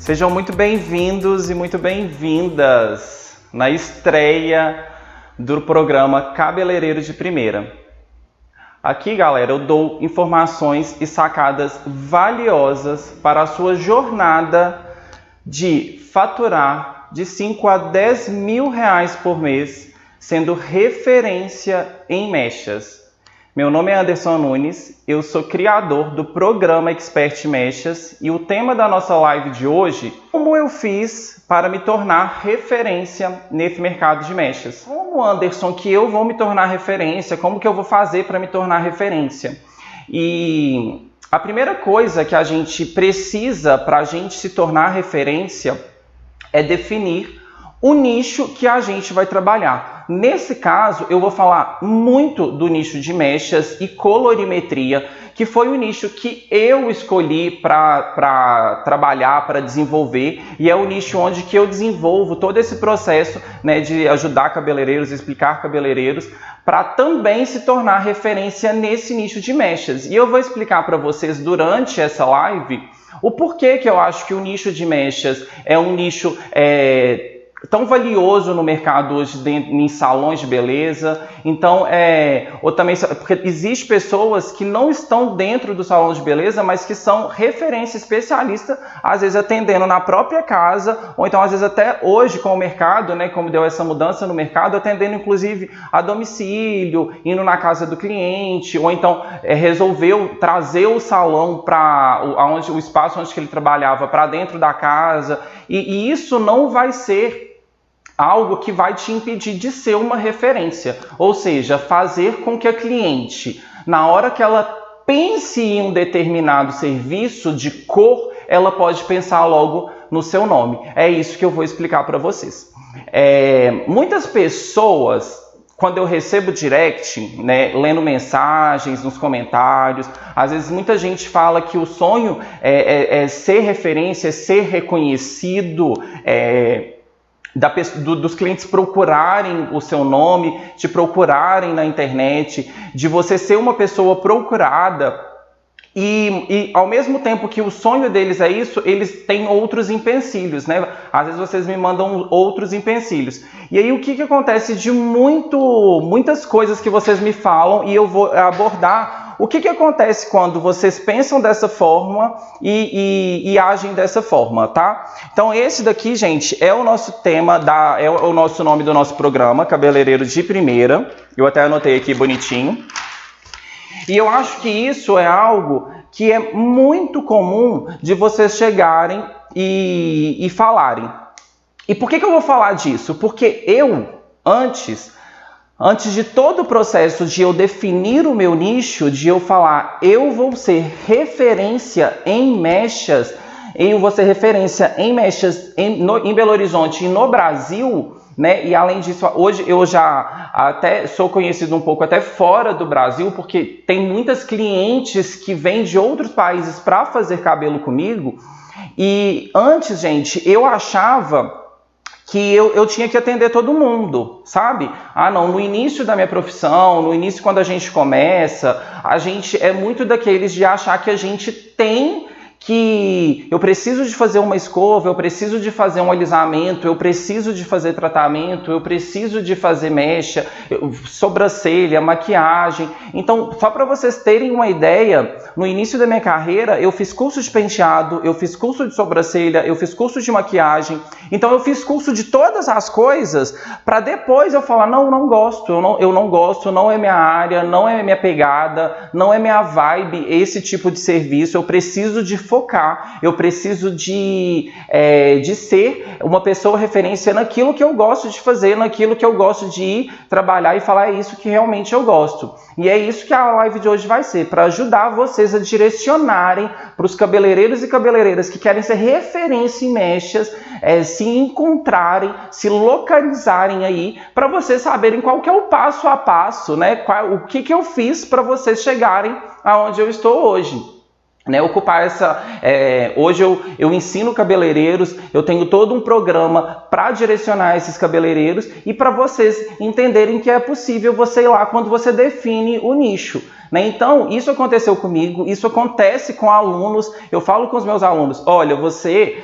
Sejam muito bem-vindos e muito bem-vindas na estreia do programa Cabeleireiro de Primeira. Aqui, galera, eu dou informações e sacadas valiosas para a sua jornada de faturar de 5 a 10 mil reais por mês, sendo referência em mechas. Meu nome é Anderson Nunes, eu sou criador do programa Expert Mechas e o tema da nossa live de hoje, como eu fiz para me tornar referência nesse mercado de mechas. Como, Anderson, que eu vou me tornar referência? Como que eu vou fazer para me tornar referência? E a primeira coisa que a gente precisa para a gente se tornar referência é definir o nicho que a gente vai trabalhar. Nesse caso, eu vou falar muito do nicho de mechas e colorimetria, que foi o nicho que eu escolhi para trabalhar, para desenvolver, e é o nicho onde que eu desenvolvo todo esse processo, né, de ajudar cabeleireiros, explicar cabeleireiros, para também se tornar referência nesse nicho de mechas. E eu vou explicar para vocês durante essa live o porquê que eu acho que o nicho de mechas é um nicho tão valioso no mercado hoje em salões de beleza. Então, ou também porque existem pessoas que não estão dentro do salão de beleza, mas que são referência especialista, às vezes atendendo na própria casa, ou então às vezes até hoje com o mercado, né, como deu essa mudança no mercado, atendendo inclusive a domicílio, indo na casa do cliente, ou então resolveu trazer o salão para o espaço onde ele trabalhava para dentro da casa, e isso não vai ser algo que vai te impedir de ser uma referência, ou seja, fazer com que a cliente, na hora que ela pense em um determinado serviço de cor, ela pode pensar logo no seu nome. É isso que eu vou explicar para vocês. Muitas pessoas, quando eu recebo direct, né, lendo mensagens nos comentários, às vezes muita gente fala que o sonho é ser referência, é ser reconhecido, dos clientes procurarem o seu nome, te procurarem na internet, de você ser uma pessoa procurada. E ao mesmo tempo que o sonho deles é isso, eles têm outros empecilhos, né? Às vezes vocês me mandam outros empecilhos. E aí o que acontece de muitas coisas que vocês me falam, e eu vou abordar o que acontece quando vocês pensam dessa forma e agem dessa forma, tá? Então esse daqui, gente, é o nosso tema, é o nosso nome do nosso programa, Cabeleireiro de Primeira. Eu até anotei aqui bonitinho. E eu acho que isso é algo que é muito comum de vocês chegarem e falarem. E por que eu vou falar disso? Porque eu, antes de todo o processo de eu definir o meu nicho, de eu falar, eu vou ser referência em mechas, eu vou ser referência em mechas em Belo Horizonte e no Brasil, né? E além disso, hoje eu já até sou conhecido um pouco até fora do Brasil, porque tem muitas clientes que vêm de outros países para fazer cabelo comigo. E antes, gente, eu achava que eu tinha que atender todo mundo, sabe? Ah, não, no início da minha profissão, no início quando a gente começa, a gente é muito daqueles de achar que a gente tem que eu preciso de fazer uma escova, eu preciso de fazer um alisamento, eu preciso de fazer tratamento, eu preciso de fazer mecha, sobrancelha, maquiagem. Então, só para vocês terem uma ideia, no início da minha carreira, eu fiz curso de penteado, eu fiz curso de sobrancelha, eu fiz curso de maquiagem. Então, eu fiz curso de todas as coisas para depois eu falar, não gosto, eu não gosto, não é minha área, não é minha pegada, não é minha vibe esse tipo de serviço, eu preciso de focar, eu preciso de ser uma pessoa referência naquilo que eu gosto de fazer, naquilo que eu gosto de ir trabalhar e falar, é isso que realmente eu gosto. E é isso que a live de hoje vai ser, para ajudar vocês a direcionarem para os cabeleireiros e cabeleireiras que querem ser referência em mechas, se encontrarem, se localizarem aí, para vocês saberem qual que é o passo a passo, né? O que eu fiz para vocês chegarem aonde eu estou hoje. Né, ocupar essa... hoje eu ensino cabeleireiros, eu tenho todo um programa para direcionar esses cabeleireiros e para vocês entenderem que é possível você ir lá quando você define o nicho. Né? Então, isso aconteceu comigo, isso acontece com alunos. Eu falo com os meus alunos, olha, você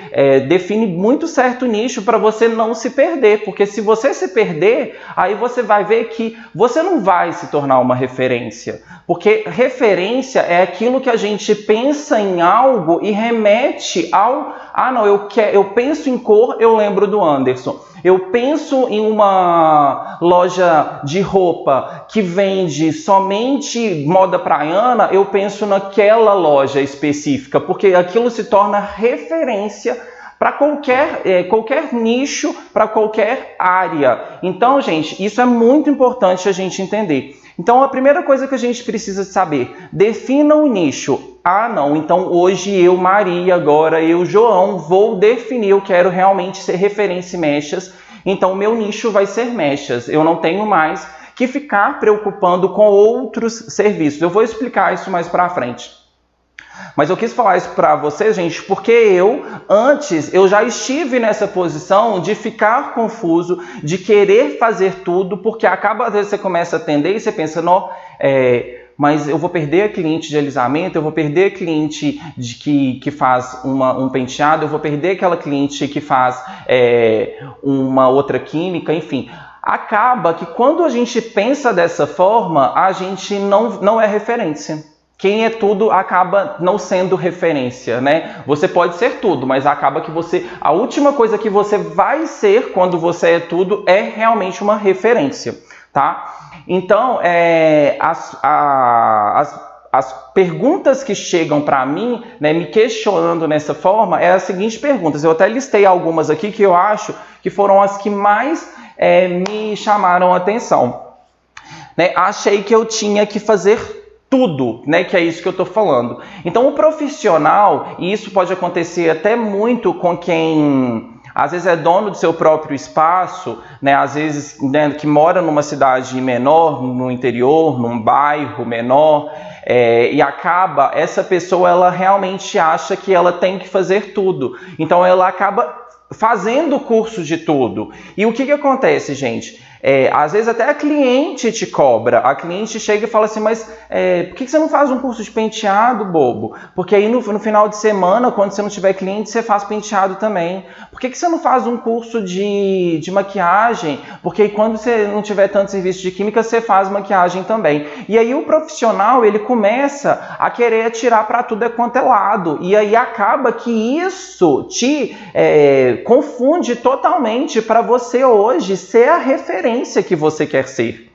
define muito certo nicho para você não se perder, porque se você se perder, aí você vai ver que você não vai se tornar uma referência. Porque referência é aquilo que a gente pensa em algo e remete ao... Ah, não, eu penso em cor, eu lembro do Anderson. Eu penso em uma loja de roupa que vende somente moda praiana, eu penso naquela loja específica, porque aquilo se torna referência para qualquer nicho, para qualquer área. Então, gente, isso é muito importante a gente entender. Então, a primeira coisa que a gente precisa saber, defina o nicho. Ah, não, então hoje eu, Maria, agora eu, João, vou definir, eu quero realmente ser referência em mechas, então o meu nicho vai ser mechas. Eu não tenho mais que ficar preocupando com outros serviços. Eu vou explicar isso mais para frente. Mas eu quis falar isso para vocês, gente, porque antes, eu já estive nessa posição de ficar confuso, de querer fazer tudo, porque acaba, às vezes, você começa a atender e você pensa, não, mas eu vou perder a cliente de alisamento, eu vou perder a cliente que faz um penteado, eu vou perder aquela cliente que faz uma outra química, enfim. Acaba que quando a gente pensa dessa forma, a gente não é referência. Quem é tudo acaba não sendo referência, né? Você pode ser tudo, mas acaba que a última coisa que você vai ser quando você é tudo é realmente uma referência, tá? Então, as perguntas que chegam para mim, né, me questionando nessa forma, é as seguintes perguntas. Eu até listei algumas aqui que eu acho que foram as que mais me chamaram a atenção. Né? Achei que eu tinha que fazer tudo, né, que é isso que eu estou falando. Então, o profissional, e isso pode acontecer até muito com quem às vezes é dono do seu próprio espaço, né, às vezes, né, que mora numa cidade menor, no interior, num bairro menor, e acaba, essa pessoa, ela realmente acha que ela tem que fazer tudo. Então, ela acaba fazendo curso de tudo. E o que acontece, gente? Às vezes até a cliente te cobra. A cliente chega e fala assim, mas por que você não faz um curso de penteado, bobo? Porque aí no final de semana, quando você não tiver cliente, você faz penteado também. Por que você não faz um curso de maquiagem? Porque aí quando você não tiver tanto serviço de química, você faz maquiagem também. E aí o profissional, ele começa a querer atirar para tudo quanto é lado. E aí acaba que isso te confunde totalmente para você hoje ser a referência que você quer ser,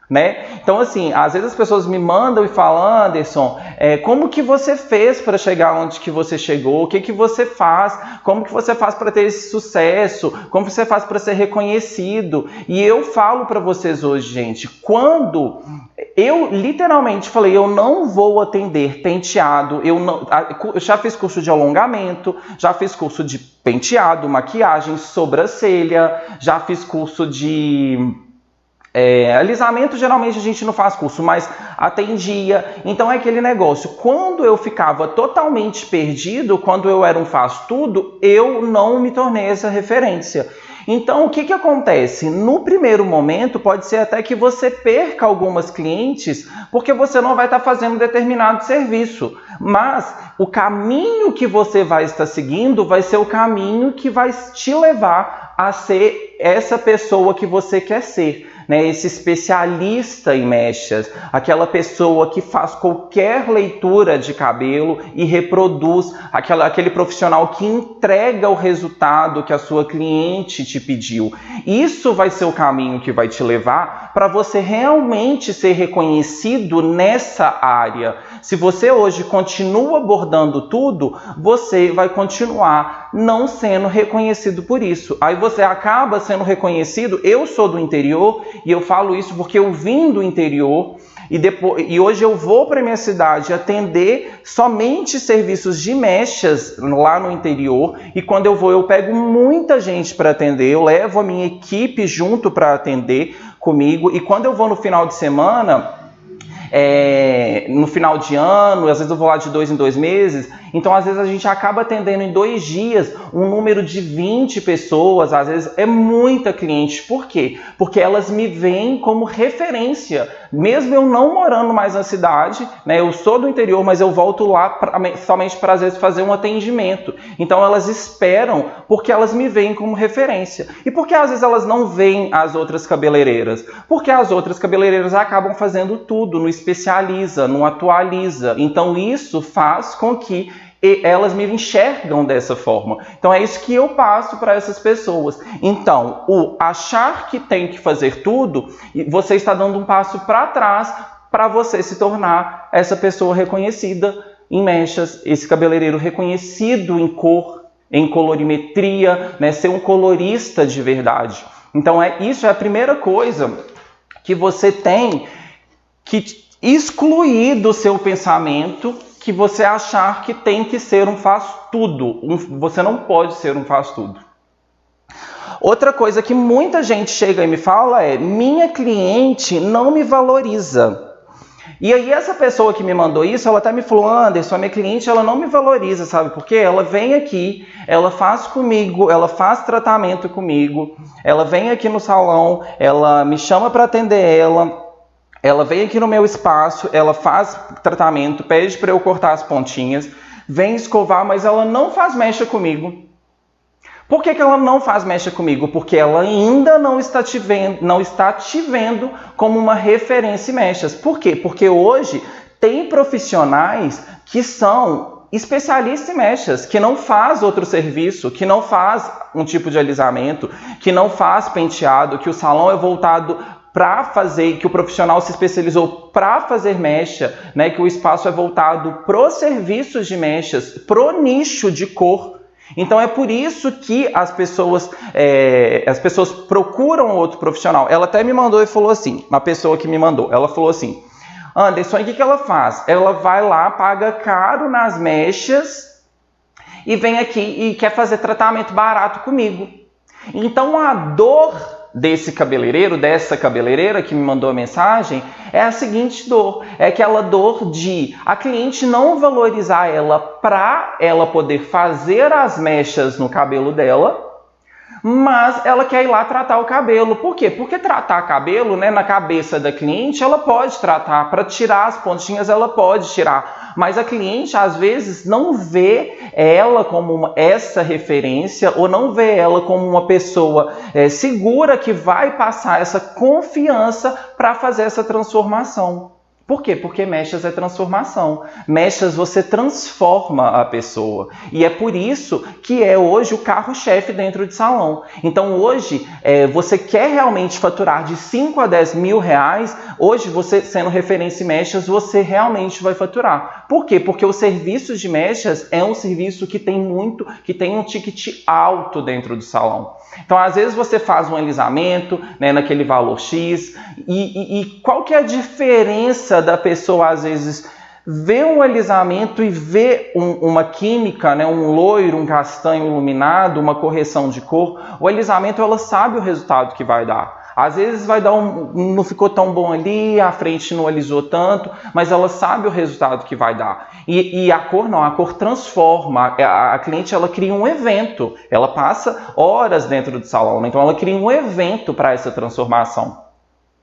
né? Então, assim, às vezes as pessoas me mandam e falam, Anderson, como que você fez para chegar onde que você chegou? O que você faz? Como que você faz para ter esse sucesso? Como você faz para ser reconhecido? E eu falo para vocês hoje, gente, quando eu literalmente falei, eu não vou atender penteado, eu já fiz curso de alongamento, já fiz curso de penteado, maquiagem, sobrancelha, já fiz curso de alisamento. Geralmente a gente não faz curso, mas atendia. Então é aquele negócio, quando eu ficava totalmente perdido, quando eu era um faz-tudo, eu não me tornei essa referência. Então, o que acontece? No primeiro momento, pode ser até que você perca algumas clientes, porque você não vai estar fazendo determinado serviço. Mas o caminho que você vai estar seguindo vai ser o caminho que vai te levar a ser essa pessoa que você quer ser. Né, esse especialista em mechas, aquela pessoa que faz qualquer leitura de cabelo e reproduz, aquele profissional que entrega o resultado que a sua cliente te pediu. Isso vai ser o caminho que vai te levar para você realmente ser reconhecido nessa área. Se você hoje continua abordando tudo, você vai continuar não sendo reconhecido por isso. Aí você acaba sendo reconhecido. Eu sou do interior, e eu falo isso porque eu vim do interior e hoje eu vou para minha cidade atender somente serviços de mechas lá no interior. E quando eu vou, eu pego muita gente para atender, eu levo a minha equipe junto para atender comigo. E quando eu vou no final de semana, no final de ano, às vezes eu vou lá de 2 em 2 meses, então às vezes a gente acaba atendendo em 2 dias um número de 20 pessoas, às vezes é muita cliente. Por quê? Porque elas me veem como referência mesmo eu não morando mais na cidade, né, eu sou do interior, mas eu volto lá somente para, às vezes, fazer um atendimento. Então elas esperam porque elas me veem como referência. E por que às vezes elas não veem as outras cabeleireiras? Porque as outras cabeleireiras acabam fazendo tudo, não especializa, não atualiza. Então isso faz com que elas me enxergam dessa forma. Então é isso que eu passo para essas pessoas. Então, o achar que tem que fazer tudo, você está dando um passo para trás para você se tornar essa pessoa reconhecida em mechas, esse cabeleireiro reconhecido em cor, em colorimetria, né? Ser um colorista de verdade. Então isso é a primeira coisa que você tem que excluir do seu pensamento, que você achar que tem que ser um faz-tudo. Você não pode ser um faz-tudo. Outra coisa que muita gente chega e me fala é: minha cliente não me valoriza. E aí essa pessoa que me mandou isso, ela até me falou: Anderson, a minha cliente ela não me valoriza, sabe por quê? Ela vem aqui, ela faz comigo, ela faz tratamento comigo, ela vem aqui no salão, ela me chama para atender ela vem aqui no meu espaço, ela faz tratamento, pede para eu cortar as pontinhas, vem escovar, mas ela não faz mecha comigo. Por que ela não faz mecha comigo? Porque ela ainda não está te vendo como uma referência em mechas. Por quê? Porque hoje tem profissionais que são especialistas em mechas, que não faz outro serviço, que não faz um tipo de alisamento, que não faz penteado, que o salão é voltado para fazer, que o profissional se especializou para fazer mecha, né, que o espaço é voltado para os serviços de mechas, para o nicho de cor. Então é por isso que as pessoas procuram outro profissional. Ela até me mandou e falou assim, uma pessoa que me mandou, ela falou assim: Anderson, o que ela faz? Ela vai lá, paga caro nas mechas e vem aqui e quer fazer tratamento barato comigo. Então a dor desse cabeleireiro, dessa cabeleireira que me mandou a mensagem, é a seguinte dor, é aquela dor de a cliente não valorizar ela para ela poder fazer as mechas no cabelo dela, mas ela quer ir lá tratar o cabelo. Por quê? Porque tratar cabelo, né, na cabeça da cliente, ela pode tratar. Para tirar as pontinhas, ela pode tirar. Mas a cliente, às vezes, não vê ela como essa referência ou não vê ela como uma pessoa segura que vai passar essa confiança para fazer essa transformação. Por quê? Porque mechas é transformação. Mechas você transforma a pessoa. E é por isso que é hoje o carro-chefe dentro de salão. Então hoje, você quer realmente faturar de 5 a 10 mil reais, hoje você sendo referência em mechas, você realmente vai faturar. Por quê? Porque o serviço de mechas é um serviço que tem um ticket alto dentro do salão. Então, às vezes você faz um alisamento, né, naquele valor X, e qual que é a diferença da pessoa, às vezes, ver um alisamento e ver uma química, né, um loiro, um castanho iluminado, uma correção de cor? O alisamento, ela sabe o resultado que vai dar. Às vezes vai dar não ficou tão bom ali, a frente não alisou tanto, mas ela sabe o resultado que vai dar. E a cor não, a cor transforma. A cliente, ela cria um evento, ela passa horas dentro do salão, né? Então ela cria um evento para essa transformação.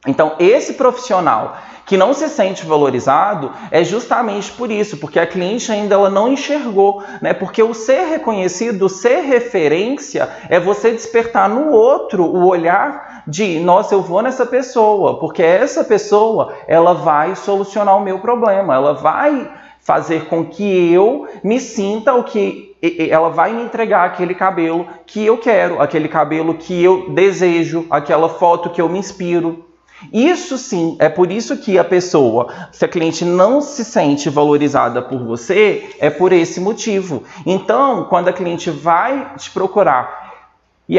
Então esse profissional que não se sente valorizado é justamente por isso, porque a cliente ainda ela não enxergou, né? Porque o ser reconhecido, o ser referência, é você despertar no outro o olhar de, nossa, eu vou nessa pessoa, porque essa pessoa, ela vai solucionar o meu problema, ela vai fazer com que eu me sinta o que ela vai me entregar aquele cabelo que eu quero, aquele cabelo que eu desejo, aquela foto que eu me inspiro. Isso sim, é por isso que a pessoa, se a cliente não se sente valorizada por você, é por esse motivo. Então, quando a cliente vai te procurar e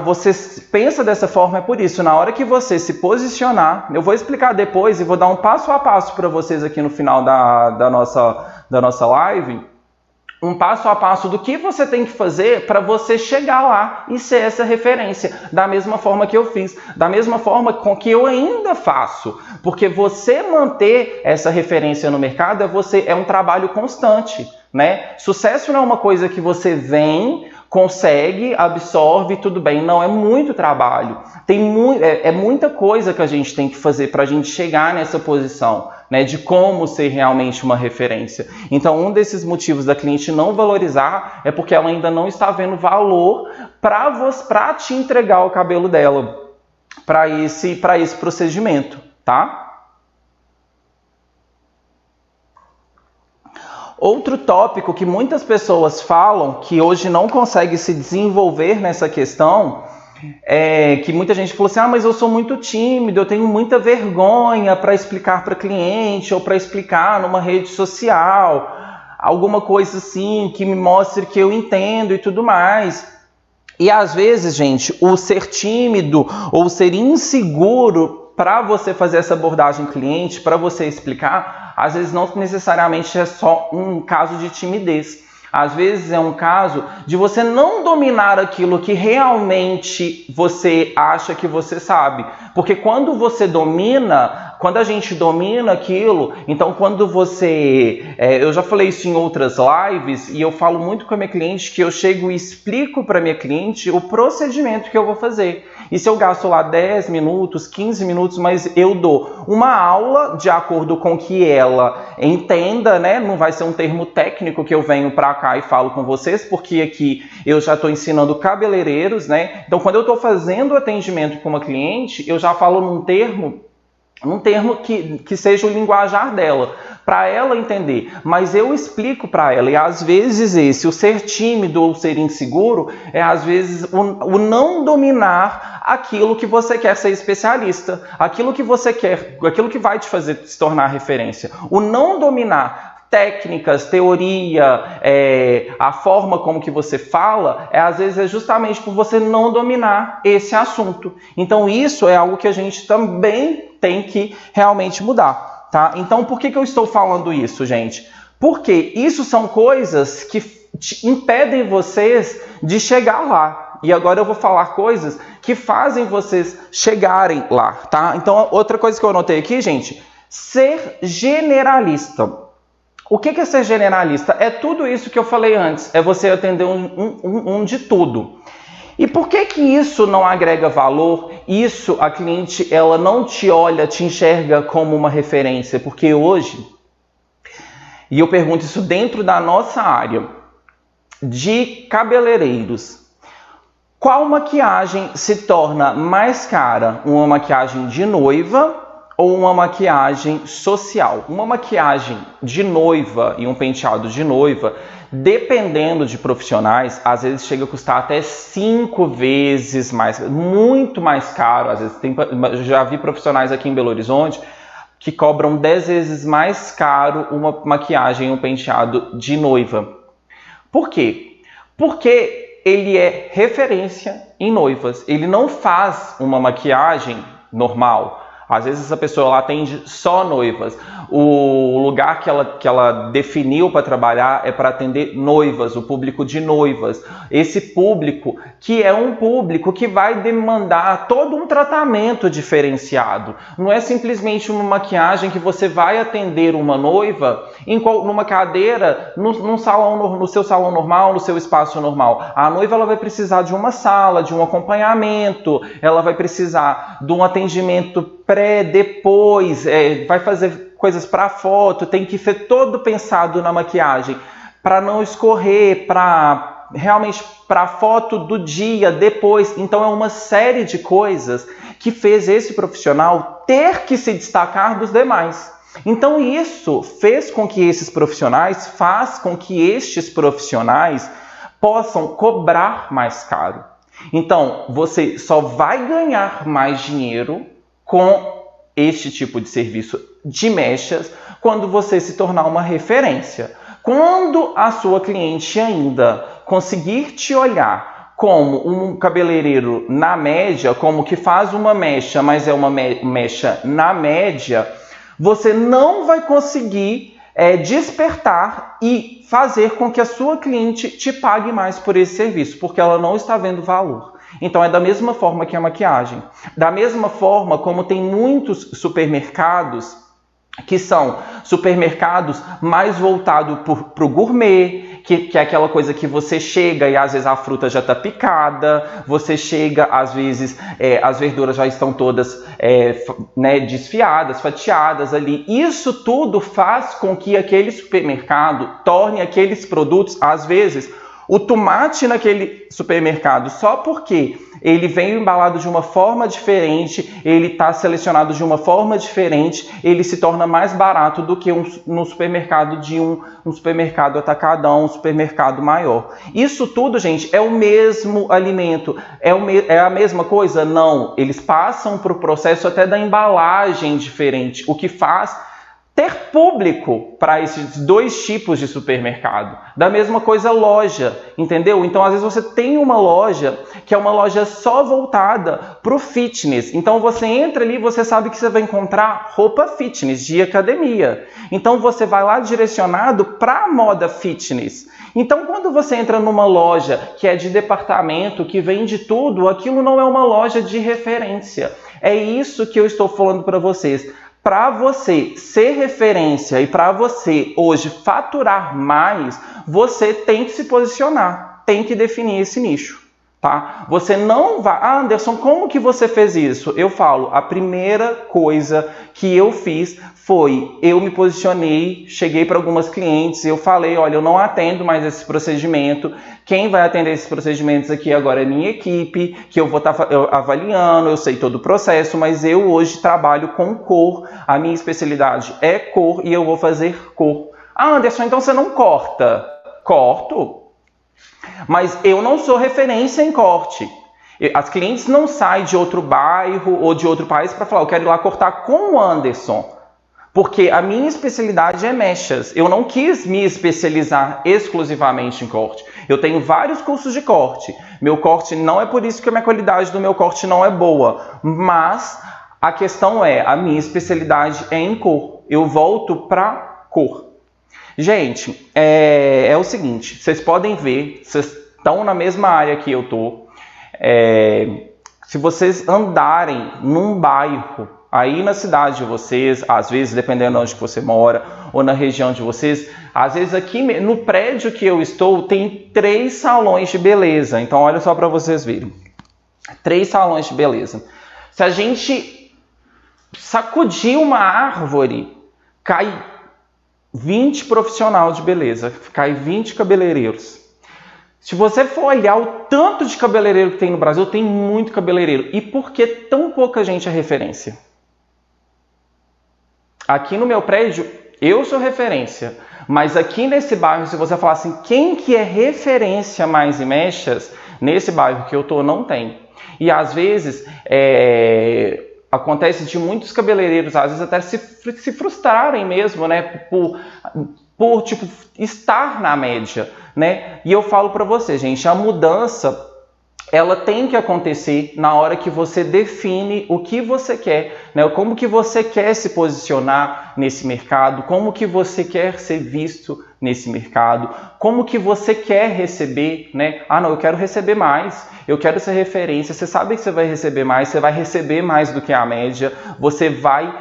você pensa dessa forma, é por isso. Na hora que você se posicionar, eu vou explicar depois e vou dar um passo a passo para vocês aqui no final da nossa live, um passo a passo do que você tem que fazer para você chegar lá e ser essa referência, da mesma forma que eu fiz, da mesma forma com que eu ainda faço. Porque você manter essa referência no mercado é um trabalho constante, né? Sucesso não é uma coisa que você vem, consegue, absorve, tudo bem. Não, é muito trabalho. É muita coisa que a gente tem que fazer para a gente chegar nessa posição, né, de como ser realmente uma referência. Então, um desses motivos da cliente não valorizar é porque ela ainda não está vendo valor para te entregar o cabelo dela para esse procedimento, tá? Outro tópico que muitas pessoas falam que hoje não consegue se desenvolver nessa questão é que muita gente falou assim: mas eu sou muito tímido, eu tenho muita vergonha para explicar para cliente ou para explicar numa rede social, alguma coisa assim que me mostre que eu entendo e tudo mais. E às vezes, gente, o ser tímido ou ser inseguro para você fazer essa abordagem cliente, para você explicar, às vezes não necessariamente é só um caso de timidez. Às vezes é um caso de você não dominar aquilo que realmente você acha que você sabe. Porque quando você domina, quando a gente domina aquilo, então quando você... eu já falei isso em outras lives e eu falo muito com a minha cliente que eu chego e explico para a minha cliente o procedimento que eu vou fazer. E se eu gasto lá 10 minutos, 15 minutos, mas eu dou uma aula de acordo com que ela entenda, né? Não vai ser um termo técnico que eu venho para cá e falo com vocês, porque aqui eu já estou ensinando cabeleireiros, né? Então, quando eu estou fazendo atendimento com uma cliente, eu já falo num termo que seja o linguajar dela, para ela entender. Mas eu explico para ela, e às vezes o ser tímido ou ser inseguro, é às vezes o não dominar aquilo que você quer ser especialista, aquilo que você quer, aquilo que vai te fazer se tornar referência. O não dominar técnicas, teoria, a forma como que você fala, às vezes é justamente por você não dominar esse assunto. Então isso é algo que a gente também tem que realmente mudar, tá? Então por que eu estou falando isso, gente? Porque isso são coisas que impedem vocês de chegar lá. E agora eu vou falar coisas que fazem vocês chegarem lá, tá? Então outra coisa que eu anotei aqui, gente, ser generalista. O que é ser generalista? É tudo isso que eu falei antes, é você atender um de tudo. E por que isso não agrega valor? Isso, a cliente, ela não te olha, te enxerga como uma referência, porque hoje, e eu pergunto isso dentro da nossa área de cabeleireiros, qual maquiagem se torna mais cara? Uma maquiagem de noiva ou uma maquiagem social? Uma maquiagem de noiva e um penteado de noiva, dependendo de profissionais, às vezes chega a custar até 5 vezes mais, muito mais caro. Às vezes já vi profissionais aqui em Belo Horizonte que cobram 10 vezes mais caro uma maquiagem e um penteado de noiva. Por quê? Porque ele é referência em noivas. Ele não faz uma maquiagem normal. Às vezes essa pessoa ela atende só noivas. O lugar que ela definiu para trabalhar é para atender noivas, o público de noivas. Esse público que é um público que vai demandar todo um tratamento diferenciado. Não é simplesmente uma maquiagem que você vai atender uma noiva numa cadeira, no seu salão normal, no seu espaço normal. A noiva ela vai precisar de uma sala, de um acompanhamento, ela vai precisar de um atendimento depois, vai fazer coisas para foto, tem que ser todo pensado na maquiagem, para não escorrer, realmente para a foto do dia, depois. Então é uma série de coisas que fez esse profissional ter que se destacar dos demais. Então isso faz com que estes profissionais possam cobrar mais caro. Então você só vai ganhar mais dinheiro com este tipo de serviço de mechas quando você se tornar uma referência. Quando a sua cliente ainda conseguir te olhar como um cabeleireiro na média, como que faz uma mecha, mas é uma mecha na média, você não vai conseguir despertar e fazer com que a sua cliente te pague mais por esse serviço, porque ela não está vendo valor. Então é da mesma forma que a maquiagem. Da mesma forma como tem muitos supermercados que são supermercados mais voltados para o gourmet, que é aquela coisa que você chega e às vezes a fruta já está picada, você chega, às vezes as verduras já estão todas desfiadas, fatiadas ali. Isso tudo faz com que aquele supermercado torne aqueles produtos, às vezes, o tomate naquele supermercado, só porque ele veio embalado de uma forma diferente, ele está selecionado de uma forma diferente, ele se torna mais barato do que no supermercado de um supermercado atacadão, um supermercado maior. Isso tudo, gente, é o mesmo alimento. É a mesma coisa? Não. Eles passam para o processo até da embalagem diferente, o que faz ter público para esses dois tipos de supermercado. Da mesma coisa, loja, entendeu? Então, às vezes você tem uma loja que é uma loja só voltada para o fitness. Então, você entra ali e você sabe que você vai encontrar roupa fitness, de academia. Então, você vai lá direcionado para a moda fitness. Então, quando você entra numa loja que é de departamento, que vende tudo, aquilo não é uma loja de referência. É isso que eu estou falando para vocês. Para você ser referência e para você hoje faturar mais, você tem que se posicionar, tem que definir esse nicho, tá? Você não vai... Ah, Anderson, como que você fez isso? Eu falo, a primeira coisa que eu fiz foi, eu me posicionei, cheguei para algumas clientes, eu falei, olha, eu não atendo mais esse procedimento, quem vai atender esses procedimentos aqui agora é minha equipe, que eu vou estar avaliando, eu sei todo o processo, mas eu hoje trabalho com cor, a minha especialidade é cor e eu vou fazer cor. Ah, Anderson, então você não corta? Corto, mas eu não sou referência em corte. As clientes não saem de outro bairro ou de outro país para falar, eu quero ir lá cortar com o Anderson. Porque a minha especialidade é mechas. Eu não quis me especializar exclusivamente em corte. Eu tenho vários cursos de corte. Meu corte não é por isso que a minha qualidade do meu corte não é boa. Mas a questão é, a minha especialidade é em cor. Eu volto para cor. Gente, é o seguinte. Vocês podem ver, vocês estão na mesma área que eu estou. Se vocês andarem num bairro, aí na cidade de vocês, às vezes, dependendo de onde você mora, ou na região de vocês, às vezes aqui no prédio que eu estou, tem 3 salões de beleza. Então, olha só para vocês verem. 3 salões de beleza. Se a gente sacudir uma árvore, cai 20 profissionais de beleza, cai 20 cabeleireiros. Se você for olhar o tanto de cabeleireiro que tem no Brasil, tem muito cabeleireiro. E por que tão pouca gente é referência? Aqui no meu prédio, eu sou referência. Mas aqui nesse bairro, se você falar assim, quem que é referência mais em mechas, nesse bairro que eu tô, não tem. E às vezes, acontece de muitos cabeleireiros, às vezes até se frustrarem mesmo, né? Por tipo, estar na média, né? E eu falo para você, gente, a mudança, ela tem que acontecer na hora que você define o que você quer, né? Como que você quer se posicionar nesse mercado, como que você quer ser visto nesse mercado, como que você quer receber, né? Ah, não, eu quero receber mais, eu quero ser referência. Você sabe que você vai receber mais do que a média, você vai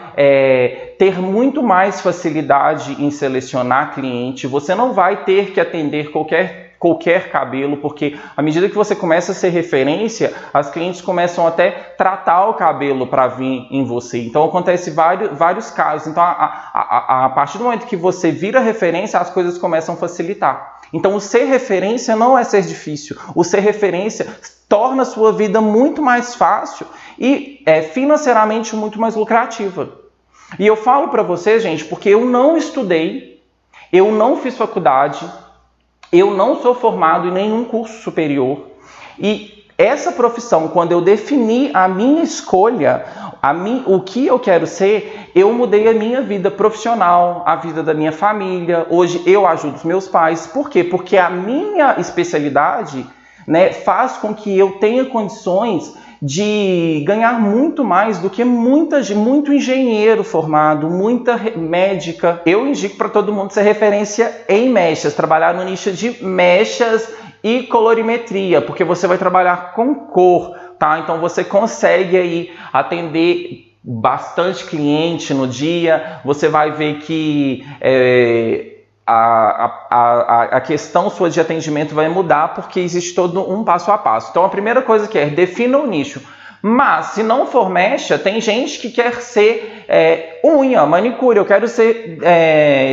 ter muito mais facilidade em selecionar cliente, você não vai ter que atender qualquer cabelo, porque à medida que você começa a ser referência, as clientes começam até tratar o cabelo para vir em você. Então acontece vários casos. Então a partir do momento que você vira referência, as coisas começam a facilitar. Então o ser referência não é ser difícil. O ser referência torna a sua vida muito mais fácil e financeiramente muito mais lucrativa. E eu falo para vocês, gente, porque eu não estudei, eu não fiz faculdade, eu não sou formado em nenhum curso superior. E essa profissão, quando eu defini a minha escolha, o que eu quero ser, eu mudei a minha vida profissional, a vida da minha família. Hoje eu ajudo os meus pais. Por quê? Porque a minha especialidade, né, faz com que eu tenha condições de ganhar muito mais do que muito engenheiro formado, muita médica. Eu indico para todo mundo ser referência em mechas, trabalhar no nicho de mechas e colorimetria, porque você vai trabalhar com cor, tá? Então você consegue aí atender bastante cliente no dia, você vai ver que a questão sua de atendimento vai mudar, porque existe todo um passo a passo. Então, a primeira coisa que defina o nicho. Mas, se não for mecha, tem gente que quer ser unha, manicure. Eu quero ser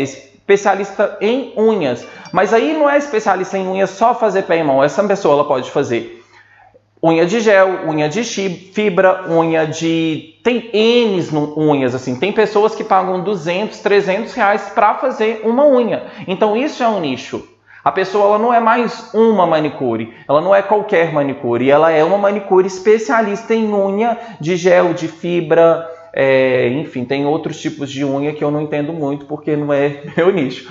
especialista em unhas. Mas aí não é especialista em unhas só fazer pé e mão. Essa pessoa ela pode fazer unha de gel, unha de fibra, unha de... Tem N unhas, assim. Tem pessoas que pagam 200, 300 reais para fazer uma unha. Então, isso é um nicho. A pessoa ela não é mais uma manicure, ela não é qualquer manicure, ela é uma manicure especialista em unha de gel, de fibra, enfim, tem outros tipos de unha que eu não entendo muito porque não é meu nicho.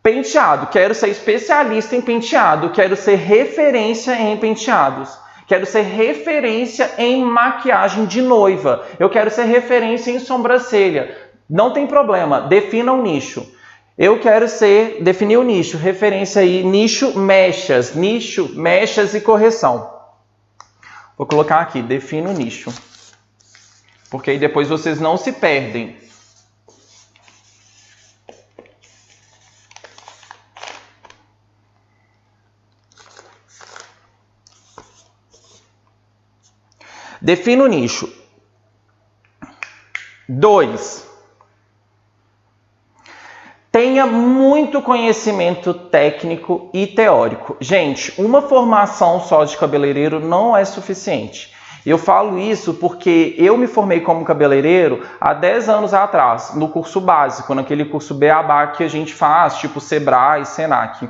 Penteado, quero ser especialista em penteado, quero ser referência em penteados. Quero ser referência em maquiagem de noiva. Eu quero ser referência em sobrancelha. Não tem problema, defina um nicho. Eu quero definir o nicho, referência aí, nicho, mechas e correção. Vou colocar aqui, defina o nicho. Porque aí depois vocês não se perdem. Defina o nicho. 2. Tenha muito conhecimento técnico e teórico. Gente, uma formação só de cabeleireiro não é suficiente. Eu falo isso porque eu me formei como cabeleireiro há 10 anos atrás, no curso básico, naquele curso Beabá que a gente faz, tipo Sebrae, Senac.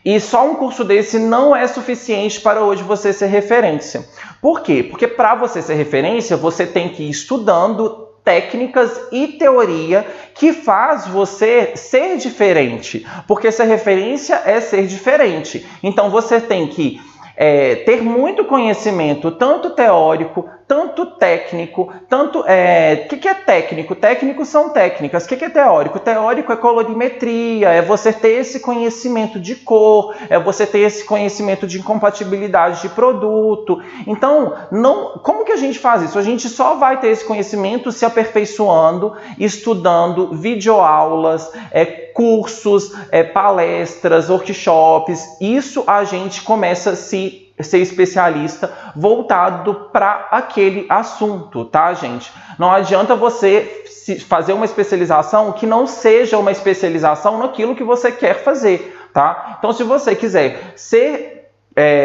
E só um curso desse não é suficiente para hoje você ser referência. Por quê? Porque para você ser referência, você tem que ir estudando técnicas e teoria que faz você ser diferente. Porque ser referência é ser diferente. Então você tem que ter muito conhecimento, tanto teórico, tanto técnico, tanto... O que é técnico? Técnico são técnicas. O que é teórico? Teórico é colorimetria, é você ter esse conhecimento de cor, é você ter esse conhecimento de incompatibilidade de produto. Então, como que a gente faz isso? A gente só vai ter esse conhecimento se aperfeiçoando, estudando videoaulas, cursos, palestras, workshops. Isso a gente começa a ser especialista voltado para aquele assunto, tá, gente? Não adianta você fazer uma especialização que não seja uma especialização naquilo que você quer fazer, tá? Então, se você quiser ser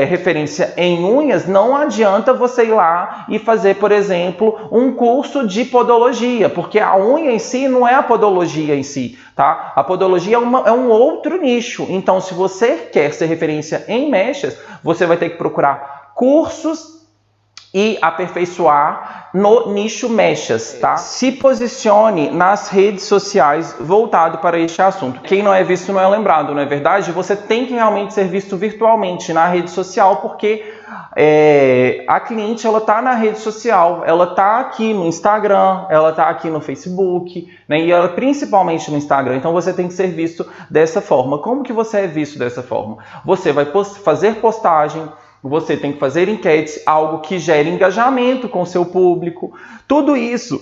referência em unhas, não adianta você ir lá e fazer, por exemplo, um curso de podologia, porque a unha em si não é a podologia em si, tá? A podologia é um outro nicho. Então, se você quer ser referência em mechas, você vai ter que procurar cursos e aperfeiçoar no nicho mechas, tá? Se posicione nas redes sociais voltado para este assunto. Quem não é visto não é lembrado, não é verdade? Você tem que realmente ser visto virtualmente na rede social, porque a cliente ela tá na rede social, ela tá aqui no Instagram, ela tá aqui no Facebook, né? E ela principalmente no Instagram. Então você tem que ser visto dessa forma. Como que você é visto dessa forma? Você vai fazer postagem, você tem que fazer enquetes, algo que gere engajamento com o seu público. Tudo isso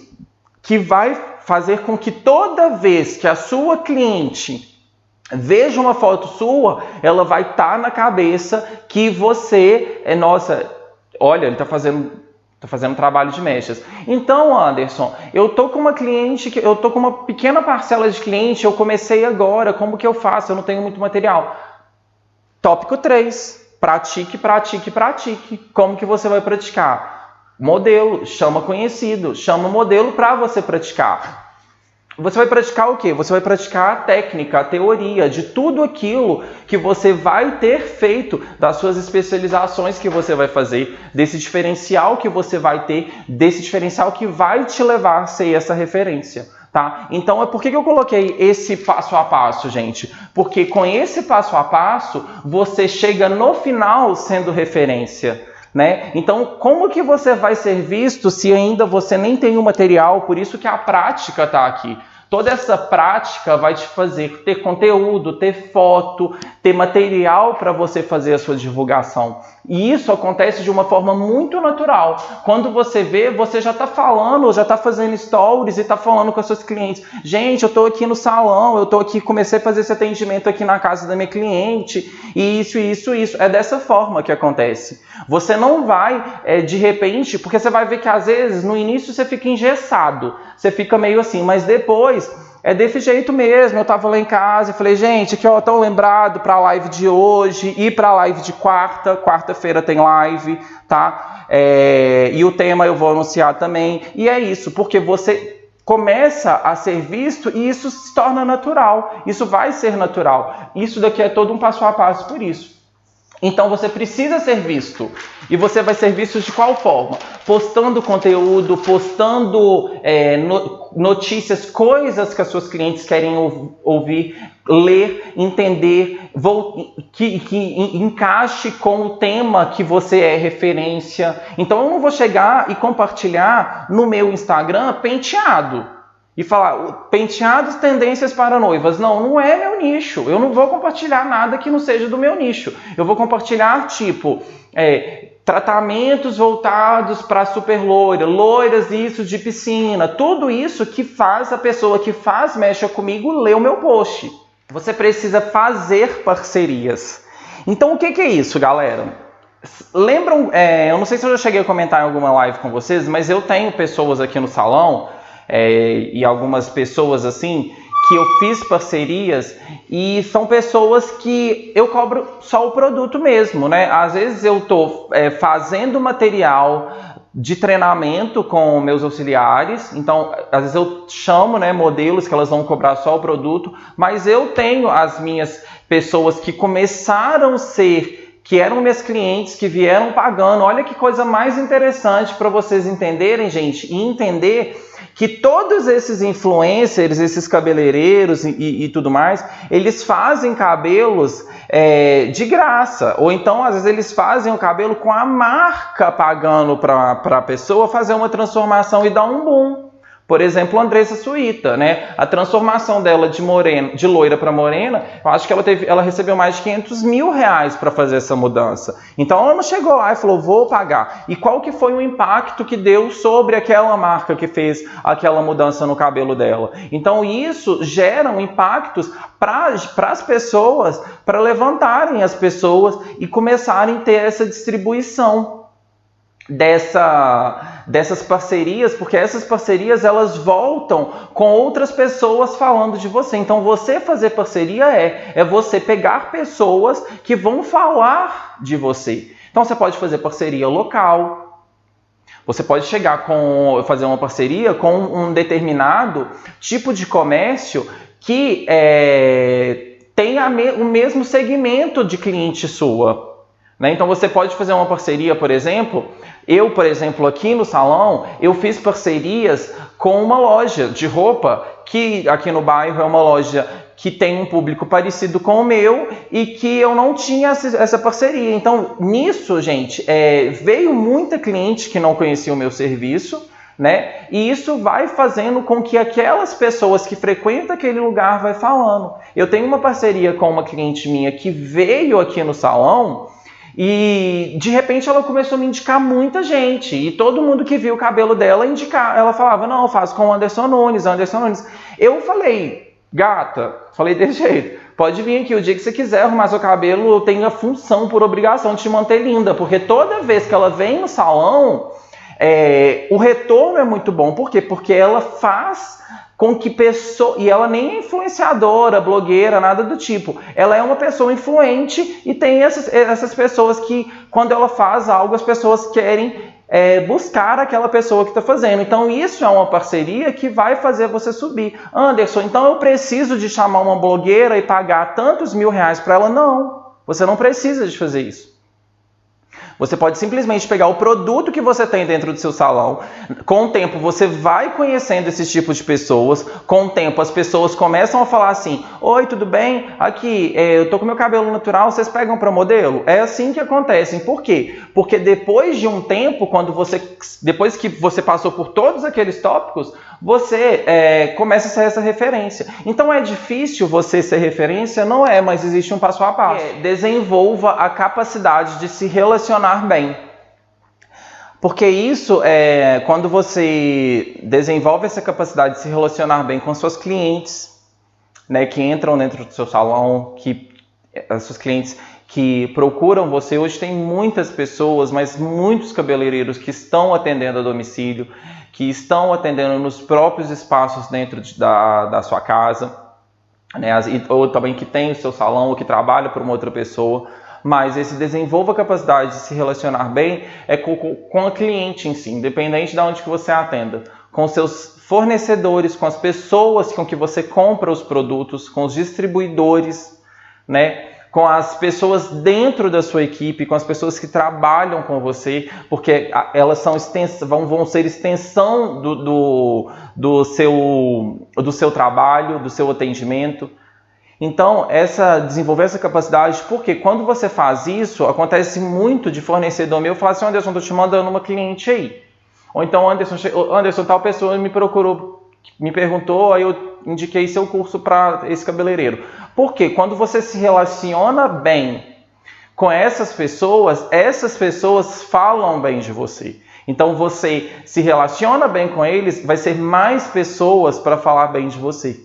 que vai fazer com que toda vez que a sua cliente veja uma foto sua, ela vai estar na cabeça que você nossa, olha, ele está fazendo trabalho de mechas. Então, Anderson, eu tô com uma cliente, eu tô com uma pequena parcela de cliente, eu comecei agora, como que eu faço? Eu não tenho muito material. Tópico 3. Pratique, pratique, pratique. Como que você vai praticar? Modelo, chama conhecido, chama modelo para você praticar. Você vai praticar o quê? Você vai praticar a técnica, a teoria de tudo aquilo que você vai ter feito, das suas especializações que você vai fazer, desse diferencial que você vai ter, desse diferencial que vai te levar a ser essa referência. Tá? Então, por que eu coloquei esse passo a passo, gente? Porque com esse passo a passo, você chega no final sendo referência, né? Então, como que você vai ser visto se ainda você nem tem o material? Por isso que a prática está aqui. toda essa prática vai te fazer ter conteúdo, ter foto, ter material para você fazer a sua divulgação. E isso acontece de uma forma muito natural. Quando você vê, você já está falando, já está fazendo stories e está falando com os seus clientes. Gente, eu estou aqui no salão, eu estou aqui, comecei a fazer esse atendimento aqui na casa da minha cliente, e isso. É dessa forma que acontece. Você não vai, de repente, porque você vai ver que às vezes no início você fica engessado, você fica meio assim, mas depois é desse jeito mesmo. Eu tava lá em casa e falei, gente, aqui ó, tão lembrado pra live de hoje e pra live de quarta-feira tem live, tá? E o tema eu vou anunciar também. E é isso, porque você começa a ser visto e isso se torna natural. Isso vai ser natural. Isso daqui é todo um passo a passo por isso. Então você precisa ser visto. E você vai ser visto de qual forma? Postando conteúdo, postando notícias, coisas que as suas clientes querem ouvir, ler, entender, que encaixe com o tema que você é referência. Então eu não vou chegar e compartilhar no meu Instagram penteado. E falar, penteados, tendências para noivas. Não é meu nicho. Eu não vou compartilhar nada que não seja do meu nicho. Eu vou compartilhar, tratamentos voltados para super loira, loiras isso de piscina. Tudo isso que faz a pessoa que mexe comigo ler o meu post. Você precisa fazer parcerias. Então, o que é isso, galera? Lembram, eu não sei se eu já cheguei a comentar em alguma live com vocês, mas eu tenho pessoas aqui no salão, e algumas pessoas assim, que eu fiz parcerias e são pessoas que eu cobro só o produto mesmo, né? Às vezes eu estou fazendo material de treinamento com meus auxiliares, então às vezes eu chamo, né, modelos que elas vão cobrar só o produto, mas eu tenho as minhas pessoas que começaram a ser, que eram minhas clientes, que vieram pagando. Olha que coisa mais interessante para vocês entenderem, gente, e entender que todos esses influencers, esses cabeleireiros e tudo mais, eles fazem cabelos de graça. Ou então, às vezes, eles fazem o cabelo com a marca pagando para a pessoa fazer uma transformação e dar um boom. Por exemplo, a Andressa Suíta, né? A transformação dela de loira para morena, eu acho que ela recebeu mais de 500 mil reais para fazer essa mudança. Então ela não chegou lá e falou, vou pagar. E qual que foi o impacto que deu sobre aquela marca que fez aquela mudança no cabelo dela? Então isso gera impactos para as pessoas, para levantarem as pessoas e começarem a ter essa distribuição dessas parcerias, porque essas parcerias elas voltam com outras pessoas falando de você. Então você fazer parceria é você pegar pessoas que vão falar de você. Então você pode fazer parceria local, você pode fazer uma parceria com um determinado tipo de comércio que tem o mesmo segmento de cliente sua. Então você pode fazer uma parceria, por exemplo, aqui no salão, eu fiz parcerias com uma loja de roupa, que aqui no bairro é uma loja que tem um público parecido com o meu e que eu não tinha essa parceria. Então, nisso, gente, veio muita cliente que não conhecia o meu serviço, né? E isso vai fazendo com que aquelas pessoas que frequentam aquele lugar vai falando. Eu tenho uma parceria com uma cliente minha que veio aqui no salão, e de repente ela começou a me indicar muita gente. E todo mundo que viu o cabelo dela ela falava, não, eu faço com o Anderson Nunes. Eu falei, gata, falei desse jeito, pode vir aqui o dia que você quiser arrumar seu cabelo, eu tenho a função por obrigação de te manter linda. Porque toda vez que ela vem no salão, o retorno é muito bom. Por quê? Porque ela faz com que pessoa, e ela nem é influenciadora, blogueira, nada do tipo. Ela é uma pessoa influente e tem essas pessoas que, quando ela faz algo, as pessoas querem buscar aquela pessoa que está fazendo. Então isso é uma parceria que vai fazer você subir. Anderson, então eu preciso de chamar uma blogueira e pagar tantos mil reais para ela? Não, você não precisa de fazer isso. Você pode simplesmente pegar o produto que você tem dentro do seu salão. Com o tempo você vai conhecendo esses tipos de pessoas. Com o tempo as pessoas começam a falar assim: oi, tudo bem? Aqui, eu tô com meu cabelo natural, vocês pegam para modelo? É assim que acontece. Por quê? Porque depois de um tempo, depois que você passou por todos aqueles tópicos, você começa a ser essa referência. Então é difícil você ser referência? Não é, mas existe um passo a passo. Desenvolva a capacidade de se relacionar bem. Porque isso, quando você desenvolve essa capacidade de se relacionar bem com suas clientes, né, que entram dentro do seu salão, as suas clientes que procuram você. Hoje tem muitas pessoas, mas muitos cabeleireiros que estão atendendo a domicílio, que estão atendendo nos próprios espaços dentro da sua casa, né, ou também que tem o seu salão, ou que trabalha para uma outra pessoa. Mas esse desenvolva a capacidade de se relacionar bem com a cliente em si, independente de onde que você atenda, com seus fornecedores, com as pessoas com que você compra os produtos, com os distribuidores, né? Com as pessoas dentro da sua equipe, com as pessoas que trabalham com você, porque elas vão ser extensão do seu trabalho, do seu atendimento. Então, desenvolver essa capacidade, porque quando você faz isso, acontece muito de fornecedor meu falar assim: Anderson, estou te mandando uma cliente aí. Ou então, Anderson, tal pessoa me procurou, me perguntou, aí eu indiquei seu curso para esse cabeleireiro. Porque quando você se relaciona bem com essas pessoas falam bem de você. Então, você se relaciona bem com eles, vai ser mais pessoas para falar bem de você.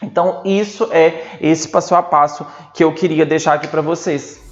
Então, isso é esse passo a passo que eu queria deixar aqui para vocês.